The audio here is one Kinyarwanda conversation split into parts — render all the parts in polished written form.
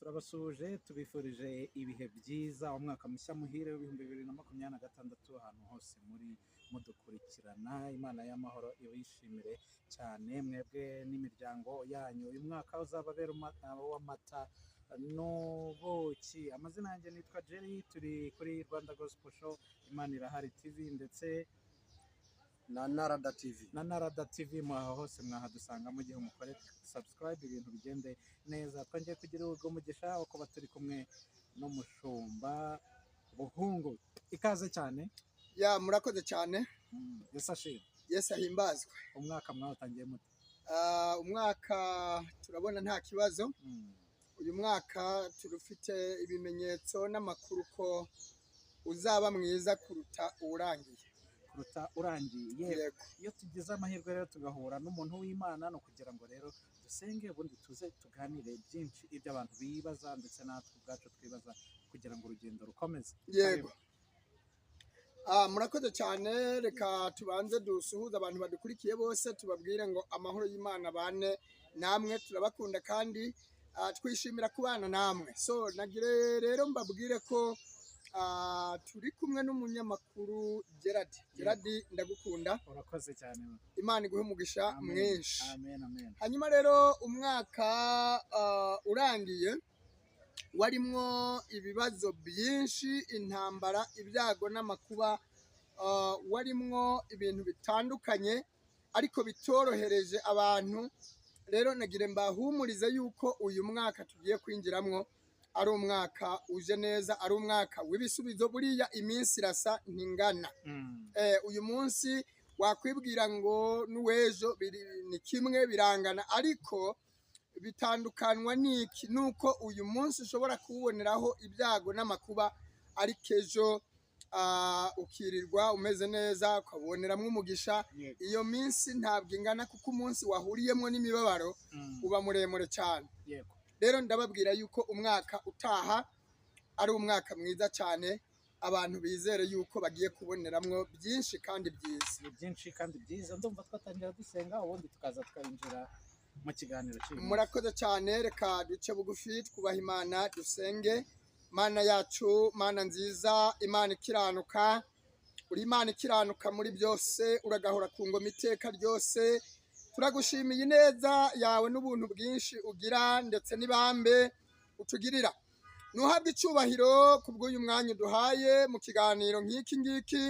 turabasuhuje tubifurije ibihe byiza umwaka mushya muhire w'ibihumbi 2026 ahantu hose muri mudukurikirana. Imana y'amahoro ibishimire cyane mwebwe n'imiryango yanyu. Uyu mwaka uzababera w'amata n'ubuki. Amazina yanjye nitwa Jerry, turi kuri Rwanda Gospel Show, Imana Irahari TV ndetse na Narada TV. Na Narada TV mwaho hose mwahadusanga mu gihe umukore subscribe ibintu bigende neza. Twongeye kugira ubwo mugisha uko baturi kumwe n'umushumba Buhungu. Ikaze cyane. Ya murakoze cyane. Yesu ashimwe. Yesu ahimbazwe. Umwaka mwatangiye mute? Umwaka turabona nta kibazo. Uyu mwaka turufite ibimenyetso n'amakuru ko uzaba mwiza kuruta urangiye. Urangiye. Iyo tugize amahirwe rero tugahura n'umuntu w'Imana no kugira ngo rero dusenge ubundi tuze tuganire byinshi ibyo abantu bibaza ndetse natwe ubwacu twibaza kugira ngo urugendo rukomeze. Yego. Murakoze cyane. Reka tubanze dusuhuza abantu badukurikiye bose, tubabwire ngo amahoro y'Imana bane namwe, turabakunda kandi twishimira kubana namwe. So nagire rero mbabwire ko turi kumwe n'umunyamakuru Gerard ndagukunda. Urakoze cyane. Imana iguhe umugisha mwinshi. Amen, amen. Hanyuma rero umwaka urangiye warimwo ibibazo byinshi, intambara, ibyago n'amakuba, warimwo ibintu bitandukanye ariko bitorohereje abantu. Rero nagire mbahumurize yuko uyu mwaka tugiye kwinjiramwo ari umwaka uje neza, ari umwaka w'ibisubizo. Buriya iminsi irasa ntingana. Uyu munsi wakwibwira ngo n'uwejo ni kimwe birangana, ariko bitandukanwa n'iki? Nuko uyu munsi ushobora kuwuboneraho ibyago n'amakuba, ariko ejo ukirirwa umeze neza ukaboneramo umugisha. Iyo minsi ntabwo ingana kuko umunsi wahuriyemo n'imibabaro uba muremure cyane. Rero ndababwira yuko umwaka utaha ari umwaka mwiza cyane, abantu bizere yuko bagiye kuboneramwo byinshi kandi byiza. Byinshi kandi byiza. Ndumva twatangira dusenga ubundi tukaza twinjira mu kiganiro cy'uyu munsi. Murakoze cyane. Reka duce bugufi twubaha Imana dusenge. Mana yacu, Mana nziza, Imana ikiranuka, uri Imana ikiranuka muri byose, uragahora ku ngoma iteka ryose. Turagushimiye ineza yawe n'ubuntu bwinshi ugira ndetse n'ibambe utugirira. Nuhabwe icyubahiro kubw'uyu mwanya uduhaye mu kiganiro nk'iki ngiki.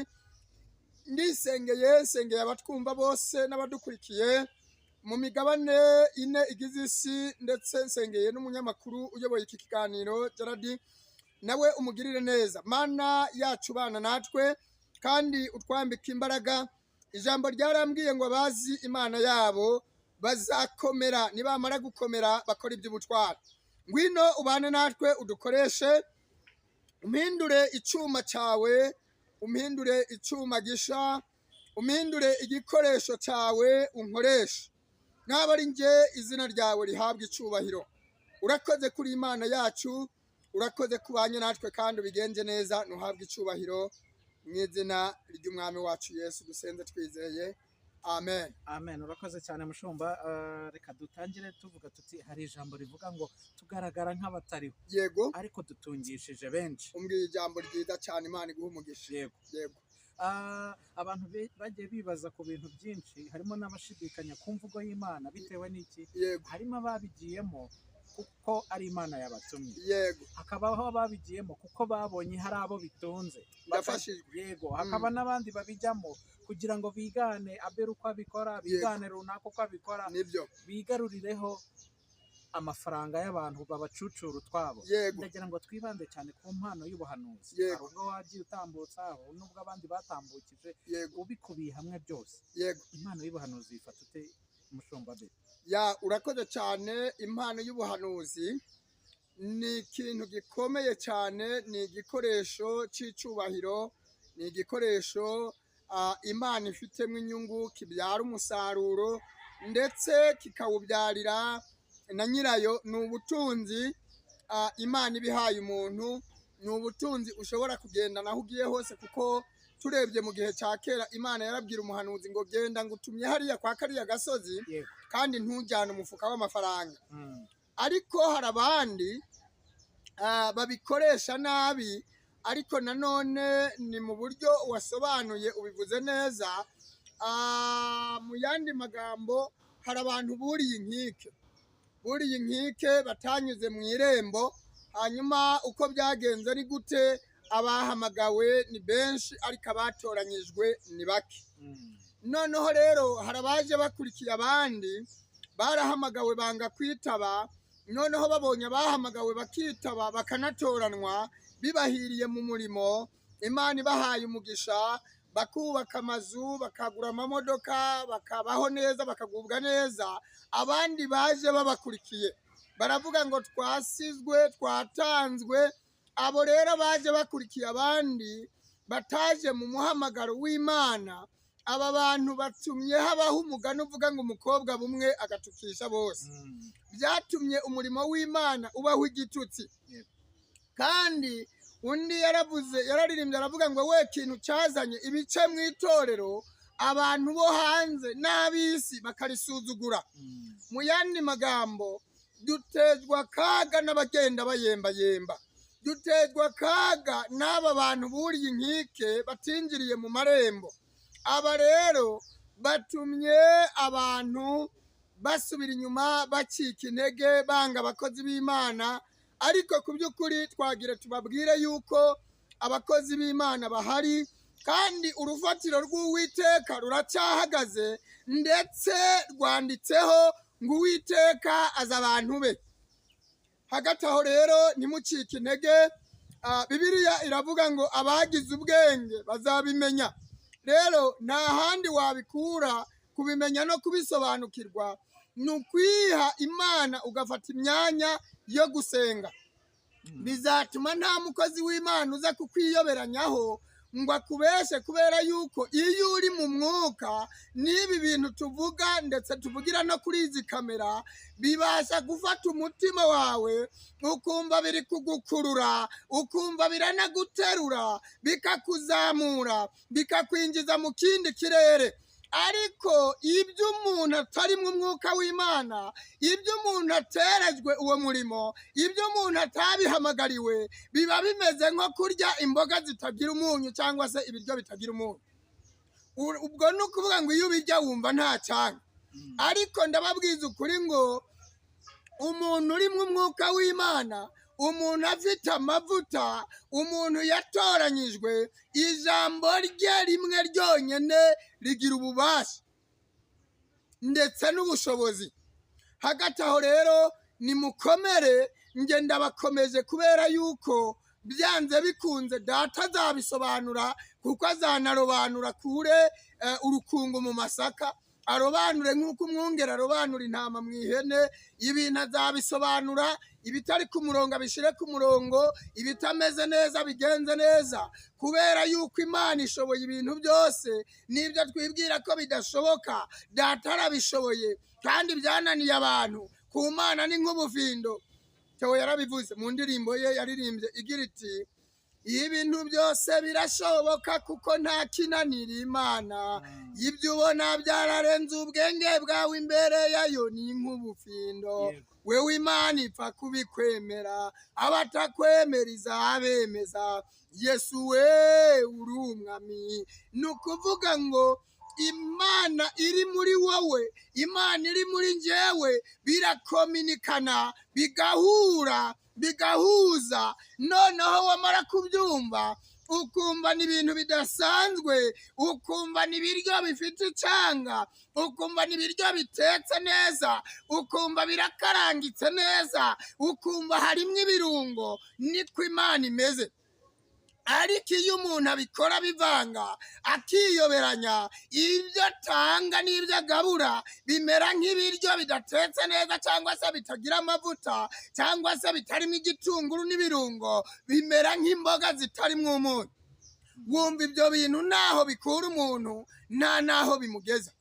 Nsengeye abatwumva bose n'abadukurikiye mu migabane ine igize isi, ndetse nsengeye n'umunyamakuru uyoboye iki kiganiro Gerard, nawe umugirire neza. Mana yacu, bana natwe kandi utwambike imbaraga. Ijambo ryarambwiye ngo abazi Imana yabo bazakomera, nibamara gukomera bakora iby'ubutwari. Ngwino ubane natwe, udukoreshe, umpindure icyuma cyawe, umpindure icyuma gisha, umpindure igikoresho cyawe unkoreshe. Naba ari nge, izina ryawe rihabwa icyubahiro. Urakoze kuri Imana yacu, urakoze kubanye natwe kandi ubigenje neza. Nuhabwe icyubahiro mu izina ry'umwami wacu Yesu dusenze twizeye, amen. Amen. Urakoze cyane mushumba. Reka dutangire tuvuga tuti hari ijambo rivuga ngo tugaragara nk'abatariho. Yego. Ariko dutungishije benshi. Umbwiye ijambo ryiza cyane, Imana iguhe umugisha. Yego. Abantu bagiye bibaza ku bintu byinshi, harimo n'abashidikanya ku mvugo y'Imana bitewe n'iki? Yego. Harimo ababigiyemo kuko ari Imana yabatumye. Yego. Hakabaho ababigiyemo kuko babonye hari abo bitunze ndafashijwe. Yego. Hakaba n'abandi babijyamo kugira ngo bigane Abeli uko abikora, bigane runaka uko abikora, nibyo bigarurireho amafaranga y'abantu babacucura utwabo. Ndagira ngo twibande cyane ku mpano y'ubuhanuzi. Hari ubwo wagiye utambutsa, nubwo abandi batambukije, ubikubiye hamwe byose. Impano y'ubuhanuzi ifata ute mushumba Abeli? Urakoze cyane. Impano y'ubuhanuzi ni ikintu gikomeye cyane, ni igikoresho cy'icyubahiro, ni igikoresho Imana ifitemo inyungu, kibyara umusaruro ndetse kikawubyarira na nyirayo. Ni ubutunzi Imana ibihaye umuntu, ni ubutunzi ushobora kugendana aho ugiye hose, kuko turebye mu gihe cya kera Imana yarabwira umuhanuzi ngo genda ngutumye hariya kwa kariya gasozi kandi ntujyane umufuka w'amafaranga. Ariko hari abandi babikoresha nabi, ariko nanone ni mu buryo wasobanuye ubivuze neza. Mu yandi magambo, hari abantu buriye inkike batanyuze mu irembo, hanyuma uko byagenze ari gute, abahamagawe ni benshi ariko abatoranyijwe ni bake. Noneho rero hari abaje bakurikiye abandi, barahamagawe banga kwitaba, noneho babonye abahamagawe bakitaba bakanatoranwa, bibahiriye mu murimo, Imana ibahaye umugisha, bakubaka amazu, bakagura amamodoka, bakabaho neza, bakagubwa neza. Abandi baje babakurikiye baravuga ngo twasizwe, twatanzwe. Abo rero baje bakurikiye abandi bataje mu muhamagaro w'Imana, aba bantu batumye habaho umugani uvuga ngo umukobwa bumwe agatukisha bose. Byatumye umurimo w'Imana ubaho igitutsi. Kandi undi yararirimbye aravuga ngo we kintu cyazanye ibice mu itorero, abantu bo hanze n'ab'isi bakarisuzugura. Mu yandi magambo, dutezwa akaga n'abagenda bayembayemba, dutezwa akaga n'aba bantu buriye inkike batinjiriye mu marembo. Aba rero batumye abantu basubira inyuma, bacika intege, banga abakozi b'Imana. Ariko ku by'ukuri twagira tubabwire yuko abakozi b'Imana bahari, kandi urufatiro rw'Uwiteka ruracyahagaze, ndetse rwanditseho ngo Uwiteka azi abantu be. Hagati aho rero ntimucike intege, Bibiliya iravuga ngo abagize ubwenge bazabimenya. Rero nta handi wabikura kubimenya no kubisobanukirwa, ni ukwiha Imana ugafata imyanya yo gusenga. Bizatuma nta mukozi w'Imana uza kukwiyoberanyaho ngo akubeshe, kubera yuko iyo uri mu mwuka, n'ibi bintu tuvuga ndetse tuvugira no kuri izi kamera, bibasha gufata umutima wawe, ukumva biri kugukurura, ukumva biranaguterura, bikakuzamura, bikakwinjiza mu kindi kirere. Ariko ibyo umuntu atari mu mwuka w'Imana, ibyo umuntu aterejwe uwo murimo, ibyo umuntu atabihamagariwe, biba bimeze nko kurya imboga zitagira umunyu cyangwa se ibiryo bitagira umunyu. Ubwo ni ukuvuga ngo iyo ubirya wumva nta cyanga. Ariko ndababwiza ukuri ngo umuntu uri mu mwuka w'Imana, umuntu afite amavuta, umuntu yatoranyijwe, ijambo rye rimwe ryonyine rigira ububasha ndetse n'ubushobozi. Hagati aho rero nimukomere, nge ndabakomeje, kubera yuko byanze bikunze Data azabisobanura, kuko azanarobanura kure urukungu mu masaka, arobanure nk'uko umwungeri arobanura intama mu ihene. Ibintu azabisobanura, ibitari ku murongo abishyire ku murongo, ibitameze neza bigenze neza, kubera yuko Imana ishoboye ibintu byose. N'ibyo twibwira ko bidashoboka, Data arabishoboye, kandi byananiye abantu. Ku Mana ni nk'ubufindo. Theo yarabivuze mu ndirimbo ye yaririmbye igira iti, ibintu byose birashoboka kuko nta kinanira Imana. Ibyo ubona byararenze ubwenge bwawe, imbere yayo ni nk'ubufindo. Wewe Imana ipfa kubikwemera, abatakwemera izabemeza. Yesu we uri umwami. Ni ukuvuga ngo Imana iri muri wowe, Imana iri muri njyewe, birakominikana, bigahura, bigahuza. Noneho wamara kubyumva, ukumva ni ibintu bidasanzwe, ukumva ni ibiryo bifite icyanga, ukumva ni ibiryo bitetse neza, ukumva birakarangitse neza, ukumva harimo ibirungo. Niko Imana imeze. Ariko iyo umuntu abikora bivanga, akiyoberanya, ibyo atanga n'ibyo agabura bimera nk'ibiryo bidatetse neza, cyangwa se bitagira amavuta, cyangwa se bitarimo igitunguru n'ibirungo, bimera nk'imboga zitarimo umunyu. Wumva ibyo bintu naho bikura umuntu, nta naho bimugeza.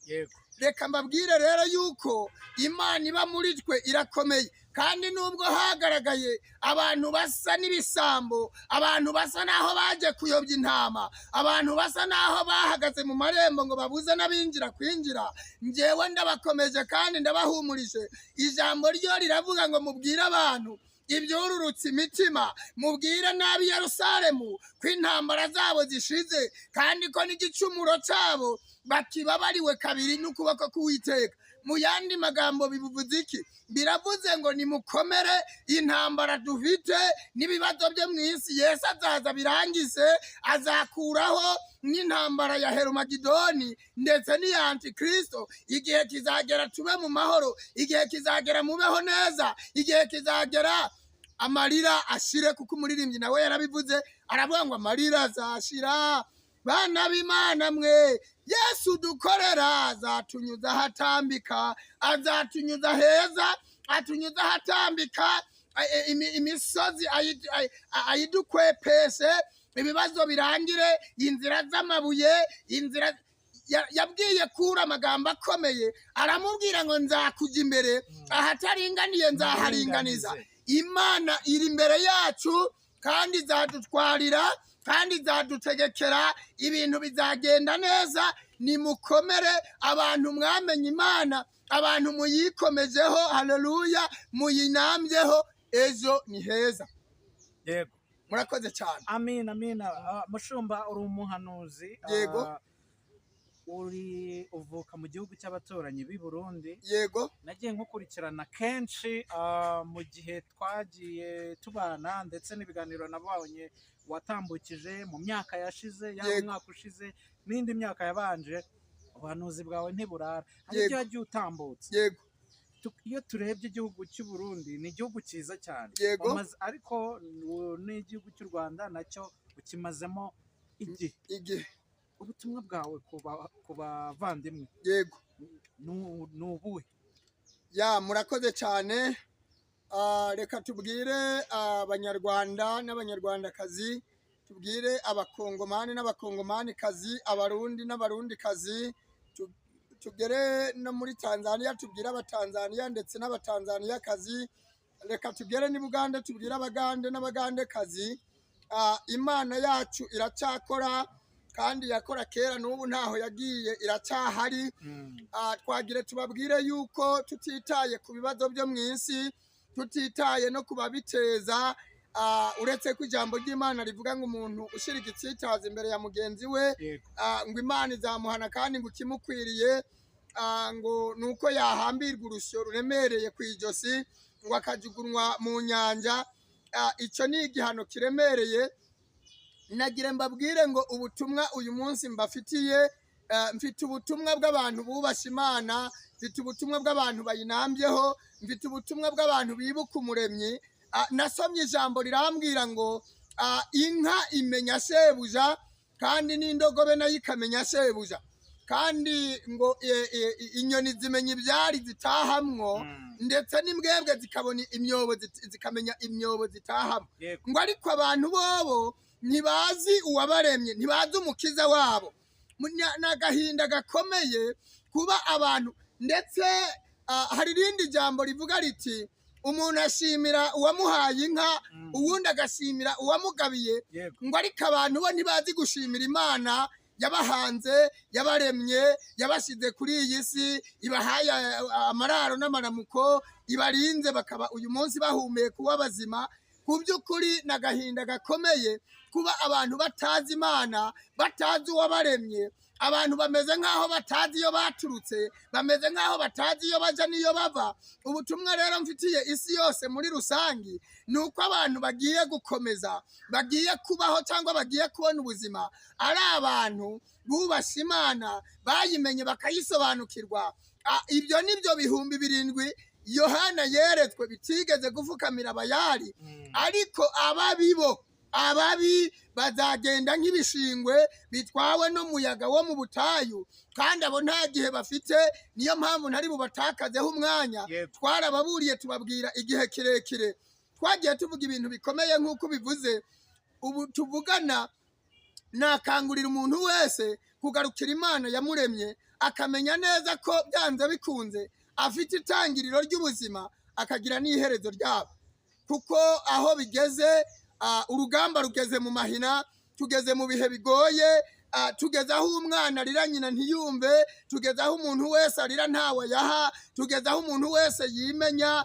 Reka mbabwire rero yuko Imana iba muri twe irakomeye. Kandi nubwo hagaragaye abantu basa n'ibisambo, abantu basa naho baje kuyobya intama, abantu basa naho bahagaze mu marembo ngo babuze n'abinjira kwinjira, njyewe ndabakomeje kandi ndabahumurije. Ijambo ryo riravuga ngo mubwire abantu ibyururutse imitima, mubwire n'ab'i Yerusalemu ko intambara zabo zishize kandi ko n'igicumuro cyabo bakibabariwe kabiri n'ukuboko k'Uwiteka. Mu yandi magambo bivuze iki? Biravuze ngo nimukomere, intambara dufite n'ibibazo byo mu isi Yesu azaza birangize, azakuraho n'intambara ya Herumagidoni ndetse n'iya Antikristo. Igihe kizagera tube mu mahoro, igihe kizagera mubeho neza, igihe kizagera amarira ashire, kuko umuririmbyi nawe yarabivuze, aravuga ngo amarira azashira. Bana b'Imana mwe, Yesu dukorera azatunyuza ahatambika, azatunyuza heza, atunyuza ahatambika, imisozi ayidukwepeshe, ibibazo birangire, inzira z'amabuye, inzira yabwiye Kura amagambo akomeye, aramubwira ngo nzakujya imbere, ahataringaniye nzaharinganiza. Imana iri imbere yacu kandi izadutwarira kandi izadutegekera, ibintu bizagenda neza. Nimukomere, abantu mwamenye Imana, abantu muyikomejeho, haleluya, muyinambyeho, ejo ni heza. Yego, murakoze cyane. amina amina. Mushumba, uri umuhanuzi. Yego. Uvuka mu gihugu cy'abaturanyi b'i Burundi. Yego. Nagiye nkukurikirana kenshi mu gihe twagiye tubana, ndetse n'ibiganiro nabonye watambukije mu myaka yashize, yaba umwaka ushize n'indi myaka yabanje. Ubuhanuzi bwawe ntiburara, hari ibyo wagiye utambutse. Yego. Iyo turebye igihugu cy'u Burundi ni igihugu cyiza cyane. Yego. Ariko n'igihugu cy'u Rwanda nacyo ukimazemo igihe. Ubutumwa bwawe ku bavandimwe, yego, ni ubuhe? Murakoze cyane. Reka tubwire abanyarwanda n'abanyarwandakazi, tubwire abakongomani n'abakongomanikazi, abarundi n'abarundikazi, tugere no muri Tanzania tubwire abatanzaniya ndetse n'abatanzaniyakazi, reka tugere n'i Bugande tubwire abagande n'abagandekazi. Imana yacu iracyakora kandi yakora kera, n'ubu ntaho yagiye, iracyahari. Twagire tubabwire yuko tutitaye ku bibazo byo mu isi, tutitaye no kubabiteza, uretse ko ijambo ry'Imana rivuga ngo umuntu ushyira igitsitaza imbere ya mugenzi we, ngo Imana izamuhana kandi ngo ikimukwiriye, ngo nuko yahambirwa urusyo ruremereye ku ijosi ngo akajugunywa mu nyanja. Icyo ni igihano kiremereye. Nagira mbabwire ngo ubutumwa uyu munsi mbafitiye, mfite ubutumwa bw'abantu bubashye Imana, mfite ubutumwa bw'abantu bayinambyeho, mfite ubutumwa bw'abantu bibuka umuremyi. Nasomye ijambo rirambwira ngo inka imenya shebuja kandi n'indogobe nayo ikamenya shebuja, kandi ngo inyoni zimenya ibyari zitahamwo, ndetse n'imbwebwe zikabona imyobo zikamenya imyobo zitahamo. Ngo ariko abantu bobo ntibazi uwabaremye, ntibazi umukiza wabo. N'agahinda gakomeye kuba abantu, ndetse hari irindi jambo rivuga riti umuntu ashimira uwamuhaye inka, uwundi agashimira uwamugabiye. Ngo ariko abantu bo ntibazi gushimira Imana yabahanze, yabaremye, yabashyize kuri iyi si, ibahaye amararo n'amaramuko, ibarinze bakaba uyu munsi bahumeka uw'abazima. Ku by'ukuri n'agahinda gakomeye kuba abantu batazi Imana, batazi uwabaremye. Abantu bameze nk'aho batazi iyo baturutse, bameze nk'aho batazi iyo baja n'iyo bava. Ubutumwa rero mfitiye isi yose muri rusangi ni uko abantu bagiye gukomeza, bagiye kubaho cyangwa bagiye kubona ubuzima ari abantu bubashye Imana, bayimenye bakayisobanukirwa. Ibyo nibyo bihumbi 7 Yohana yeretswe bitigeze gufukamira Bayali. Ariko ababi bazagenda nk'ibishingwe bitwawe n'umuyaga wo mu butayu, kandi abo nta gihe bafite. Niyo mpamvu ntari bubatakazeho umwanya. Twarababuriye tubabwira igihe kirekire, twagiye tuvuga ibintu bikomeye nk'uko bivuze. Ubu tuvugana nakangurira umuntu wese kugarukira Imana yamuremye, akamenya neza ko byanze bikunze afite itangiriro ry'ubuzima akagira n'iherezo ryabo, kuko aho bigeze urugamba rugeze mu mahina, tugeze mu bihe bigoye. tugeze aho umwana arira nyina ntiyumve, tugeze aho umuntu wese arira ntawe yaha, tugeze aho umuntu wese yimenya.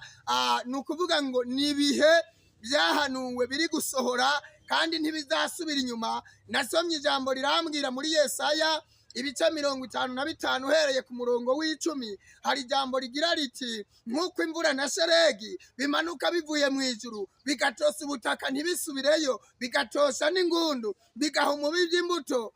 Ni ukuvuga ngo ni ibihe byahanuwe biri gusohora kandi ntibizasubira inyuma. Nasomye ijambo rirambwira muri Yesaya ibice 55 uhereye ku murongo w'10, hari ijambo rigira riti nk'uko imvura na sheregi bimanuka bivuye mu ijuru bigatosa ubutaka ntibisubireyo, bigatosha n'ingundu, bigaha umubibyi imbuto,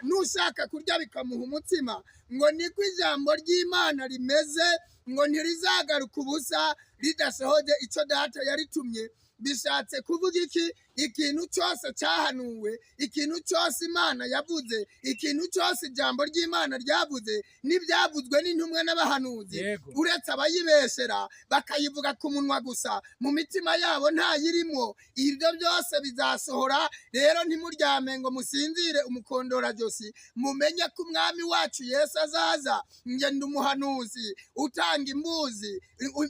nushaka kurya bikamuha umutsima, ngo niko ijambo ry'Imana rimeze, ngo ntirizagaruka ubusa ridasohoje icyo data yaritumye. Bishatse kuvuga iki? Ikintu cyose cyahanuwe, ikintu cyose Imana yavuze, ikintu cyose ijambo ry'Imana ryavuze n'ibyavuzwe n'intumwa n'abahanuzi, uretse abayibeshera bakayivuga ku munwa gusa, mu mitima yabo ntayirimo, ibyo byose bizasohora. Rero ntimuryame ngo musinzire umukondorajosi, mumenye ko umwami wacu Yesu azaza. Nge ndi umuhanuzi utanga imbuzi,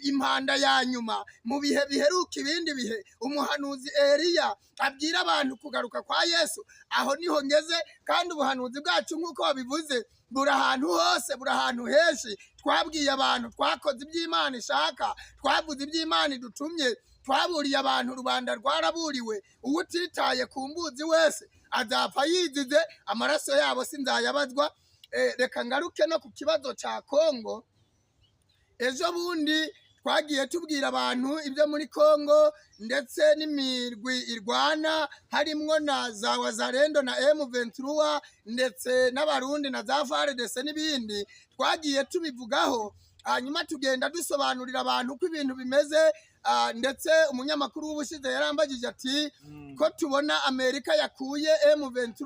impanda ya nyuma mu bihe biheruka ibindi bihe. Umuhanuzi Eliya abwira abantu kugaruka kwa Yesu, aho niho ngeze. Kandi ubuhanuzi bwacu nk'uko babivuze buri ahantu hose, buri ahantu henshi. Twabwiye abantu, twakoze iby'Imana ishaka, twavuze iby'Imana idutumye, twaburiye abantu, rubanda rwaraburiwe. Uwutitaye ku mbuzi wese azapfa yizize, amaraso yabo sinzayabazwa. Reka ngaruke no ku kibazo cya Kongo. Ejo bundi twagiye tubwira abantu ibyo muri Kongo ndetse n'imirwi irwana, harimwo na za Wazalendo na M23 ndetse n'abarundi na za FARDC n'ibindi. Twagiye tubivugaho, hanyuma tugenda dusobanurira abantu uko ibintu bimeze. Ndetse umunyamakuru w'ubushize yarambagije ati ko tubona Amerika yakuye M23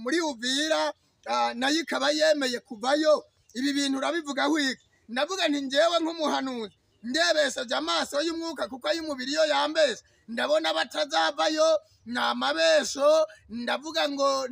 muri Uvira, nayo ikaba yemeye kuvayo. Ibi bintu urabivugaho iki? Ndavuga nti njyewe nk'umuhanuzi ndebesheje amaso y'umwuka, kuko ay'umubiri yo yambeshe, ndabona batazavayo, ni amabesho. Ndavuga ngo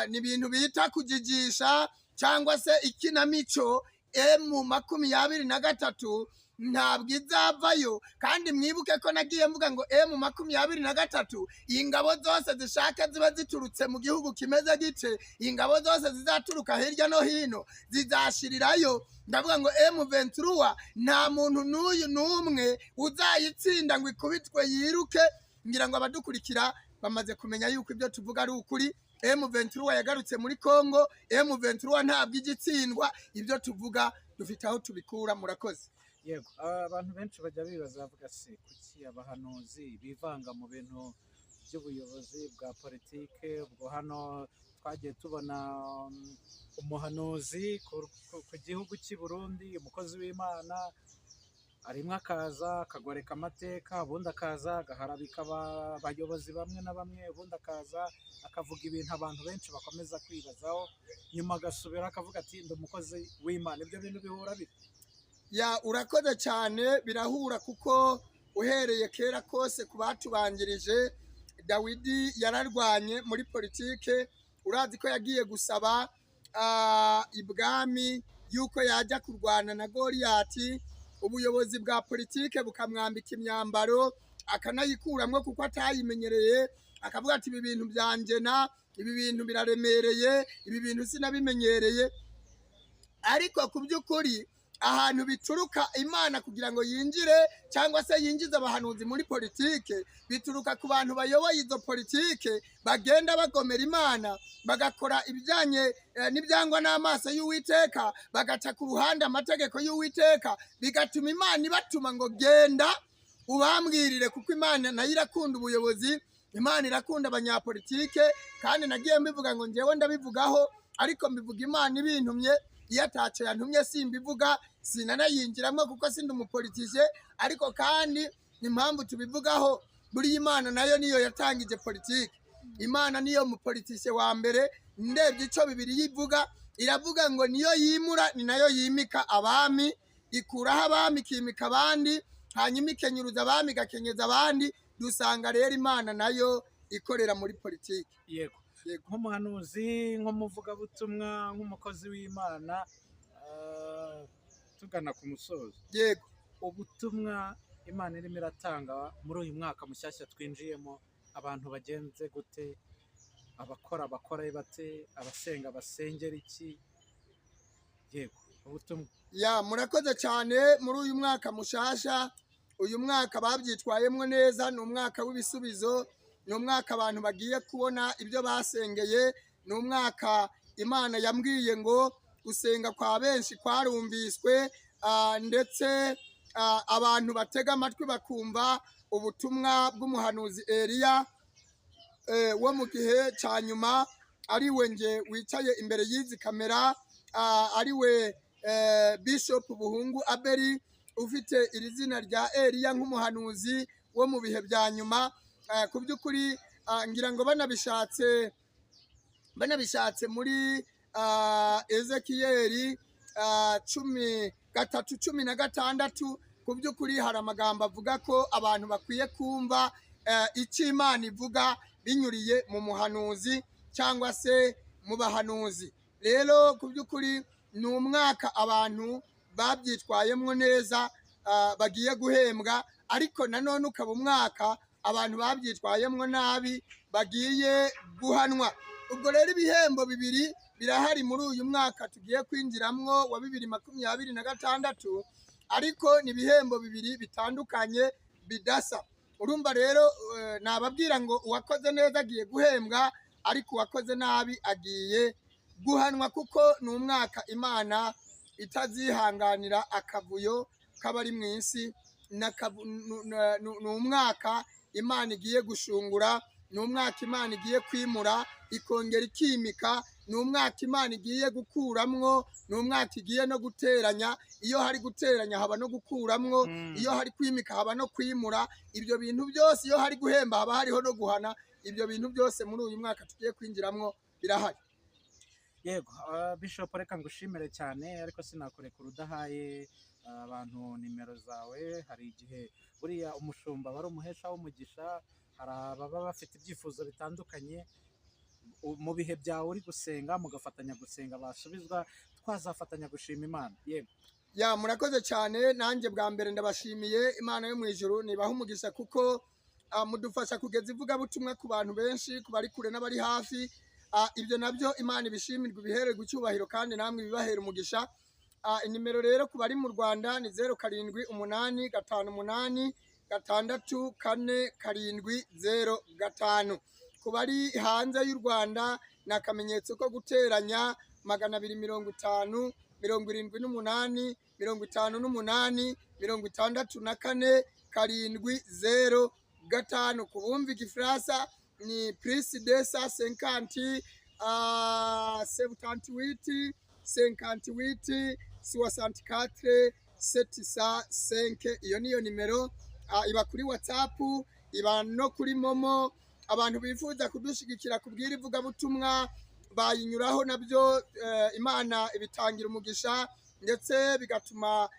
ni ibintu bita kujijisha cyangwa se ikinamico. M23 ntabwo izavayo. Kandi mwibuke ko nagiye mvuga ngo M23 ingabo zose zishaka ziba ziturutse mu gihugu kimeze gice, ingabo zose zizaturuka hirya no hino zizashirirayo. Ndavuga ngo M23 nta muntu n'uyu n'umwe uzayitsinda ngo ikubitwe yiruke. Ngira ngo abadukurikira bamaze kumenya yuko ibyo tuvuga ari ukuri. M23 yagarutse muri Kongo, M23 ntabwo igitsindwa. Ibyo tuvuga dufite aho tubikura. Murakoze. Yego, abantu benshi bajya bibaza bavuga se kuki abahanuzi bivanga mu bintu by'ubuyobozi bwa politike? Ubwo hano twagiye tubona umuhanuzi ku gihugu cy'i Burundi, umukozi w'Imana arimwe akaza akagoreka amateka, ubundi akaza agaharabika abayobozi bamwe na bamwe, ubundi akaza akavuga ibintu abantu benshi bakomeza kwibazaho, nyuma agasubira akavuga ati ndi umukozi w'Imana. Ibyo bintu bihura bite? Urakoze cyane. Birahura, kuko uhereye kera kose ku batubanjirije, Dawidi yararwanye muri politike. Urazi ko yagiye gusaba ibwami yuko yajya kurwana na Goliyati, ubuyobozi bwa politike bukamwambika imyambaro akanayikuramwo kuko atayimenyereye, akavuga ati ibi bintu byanjena, ibi bintu biraremereye, ibi bintu sinabimenyereye. Ariko ku by'ukuri ahantu bituruka Imana kugira ngo yinjire cyangwa se yinjize abahanuzi muri politike, bituruka ku bantu bayoboye izo politike, bagenda bagomera Imana, bagakora ibijyanye n'ibyangwa n'amaso y'Uwiteka, bagaca ku ruhande amategeko y'Uwiteka, bigatuma Imana ibatuma ngo genda ubambwirire, kuko Imana nayo irakunda ubuyobozi, Imana irakunda abanyapolitike. Kandi nagiye mbivuga ngo njyewe ndabivugaho, ariko mbivuga Imana ibintumye. Iyo ataco yantumye simbivuga, sinanayinjiramo kuko sindi umupolitike. Ariko kandi impamvu tubivugaho, buri Imana nayo niyo yatangije politike. Imana niyo mupolitike wa mbere. Ndebye ico Bibiliya ivuga, iravuga ngo niyo yimura ni nayo yimika abami, ikuraho abami ikimika abandi, hanyuma ikenyuruza abami igakenyeza abandi. Dusanga rero Imana nayo ikorera muri politike. Yego, nk'umuhanuzi, nk'umuvugabutumwa, nk'umukozi w'Imana, tugana ku musozo. Yego, ubutumwa Imana irimo iratanga muri uyu mwaka mushyashya twinjiyemo, abantu bagenze gute abakora bate, abasenga basengera iki? Yego, ubutumwa. Ya murakoze cyane. Muri uyu mwaka mushasha, uyu mwaka babyitwayemo neza, ni umwaka w'ibisubizo, ni umwaka abantu bagiye kubona ibyo basengeye, ni umwaka Imana yambwiye ngo gusenga kwa benshi kwarumviswe, ndetse abantu batega amatwi bakumva ubutumwa bw'umuhanuzi Eliya wo mu gihe cya nyuma, ari we nge wicaye imbere y'izi kamera, ari we Bishop Buhungu Abeli, ufite iri zina rya Eliya nk'umuhanuzi wo mu bihe bya nyuma. Ku by'ukuri ngira ngo banabishatse muri Ezekiyeli 3:16, ku by'ukuri hari amagambo avuga ko abantu bakwiye kumva icyo Imana ivuga binyuriye mu muhanuzi cyangwa se mu bahanuzi. Rero ku by'ukuri ni umwaka abantu babyitwayemo neza, bagiye guhembwa, ariko nanone ukaba umwaka abantu babyitwayemo nabi bagiye guhanwa. Ubwo rero ibihembo bibiri birahari muri uyu mwaka tugiye kwinjiramwo wa 2026, ariko ni ibihembo bibiri bitandukanye bidasa. Urumva rero nababwira ngo uwakoze neza agiye guhembwa, ariko uwakoze nabi agiye guhanwa, kuko ni umwaka Imana itazihanganira akavuyo k'abari mu isi. Ni umwaka Imana igiye gushungura, ni umwaka Imana igiye kwimura ikongera ikimika, ni umwaka Imana igiye gukuramwo, ni umwaka igiye no guteranya. Iyo hari guteranya haba no gukuramwo, iyo hari kwimika haba no kwimura. Ibyo bintu byose, iyo hari guhemba haba hariho no guhana. Ibyo bintu byose muri uyu mwaka tugiye kwinjiramwo birahari. Yego, Bishop, reka ngushimire cyane, ariko sinakurekura udahaye abantu nimero zawe. Hari igihe buriya umushumba bari umuhesha w'umugisha, hari ababa bafite ibyifuzo bitandukanye. Mu bihe byawe uri gusenga, mugafatanya gusenga, basubizwa, twazafatanya gushima Imana. Yego. Ya murakoze cyane. Nanjye bwa mbere ndabashimiye. Imana yo mu ijuru nibaha umugisha, kuko mudufasha kugeza ivugabutumwa ku bantu benshi, ku bari kure n'abari hafi. Ibyo nabyo Imana ibishimirwa, ibihererwa icyubahiro, kandi namwe bibahera umugisha. Inimero rero ku bari mu Rwanda ni 0785564705. Ku bari hanze y'u Rwanda ni akamenyetso ko guteranya 250 78 58 64 705. Ku bumva Igifaransa ni +250 78 58 64 705. Iyo niyo nimero, iba kuri WhatsApp, iba no kuri Momo. Abantu bifuza kudushigikira kubwira ivugabutumwa bayinyuraho nabyo. Imana ibitangira umugisha, ndetse bigatuma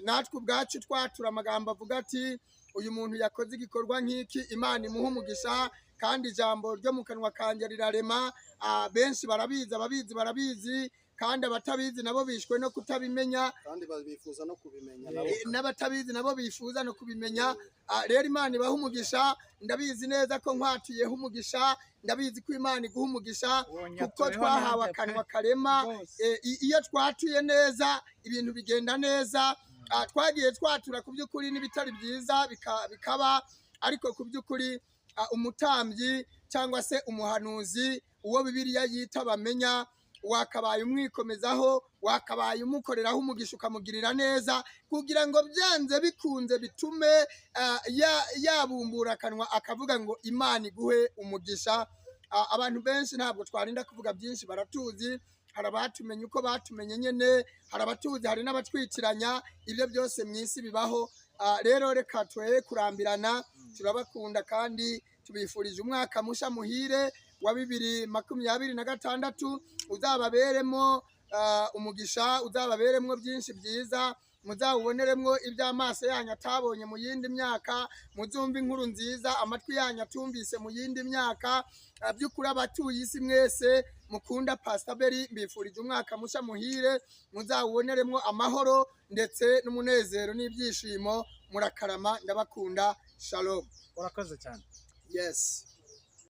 natwe ubwacu twatura amagambo avuga ati uyu muntu yakoze igikorwa nk'iki, Imana imuha umugisha. Kandi ijambo ryo mu kanwa kanjye rirarema. Benshi barabizi, ababizi barabizi, kandi abatabizi nabo bishwe no kutabimenya, kandi bifuza no kubimenya, n'abatabizi nabo bifuza no kubimenya. Rero Imana ibaha umugisha. Ndabizi neza ko nkwatuyeho umugisha, ndabizi ko Imana iguha umugisha, kuko twahawe akanwa karema. Iyo twatuye neza ibintu bigenda neza. Twagiye twatura ku by'ukuri n'ibitari byiza bikaba, ariko ku by'ukuri umutambyi cyangwa se umuhanuzi, uwo Bibiliya yita bamenya, wakabaye umwikomezaho, wakabaye umukoreraho umugisha, ukamugirira neza, kugira ngo byanze bikunze bitume yabumbura akanwa akavuga ngo Imana iguhe umugisha. Abantu benshi ntabwo twarinda kuvuga byinshi, baratuzi. Hari abatumenye uko batumenye nyene, hari abatuzi, hari n'abatwikiranya. Ibyo byose mu isi bibaho. Rero reka twe kurambirana, turabakunda kandi tubifurije umwaka musha muhire wa 2026. Uzababeremo umugisha, uzababeremo byinshi byiza, muzawuboneremo iby'amaso yanyu atabonye mu yindi myaka, muzumva inkuru nziza amatwi yanyu atumvise mu yindi myaka. By'ukuri abatuye isi mwese mukunda Pastor Beri, mbifurije umwaka musha muhire, muzawuboneremo amahoro ndetse n'umunezero n'ibyishimo. Murakarama, ndabakunda. Shalom. Urakoze cyane. Yes.